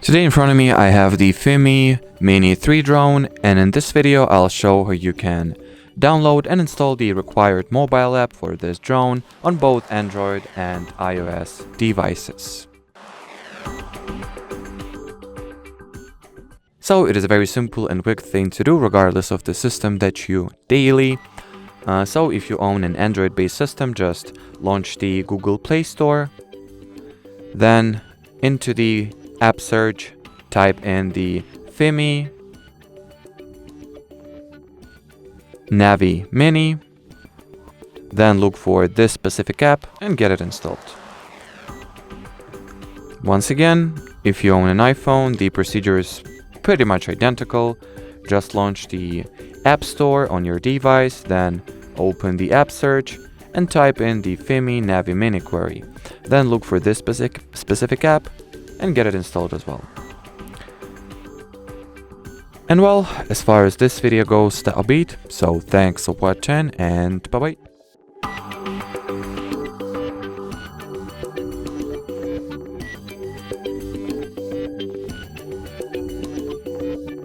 Today in front of me I have the FIMI Mini 3 drone, and in this video I'll show how you can download and install the required mobile app for this drone on both Android and iOS devices. So it is a very simple and quick thing to do regardless of the system that you daily. So if you own an Android-based system, just launch the Google Play Store, then into the app search, type in the FIMI Navi Mini, then look for this specific app and get it installed. Once again, if you own an iPhone, the procedure is pretty much identical. Just launch the App Store on your device, then open the app search and type in the FIMI Navi Mini query. Then look for this specific app and get it installed as well. And well, as far as this video goes, that'll be it. So thanks for watching and bye bye.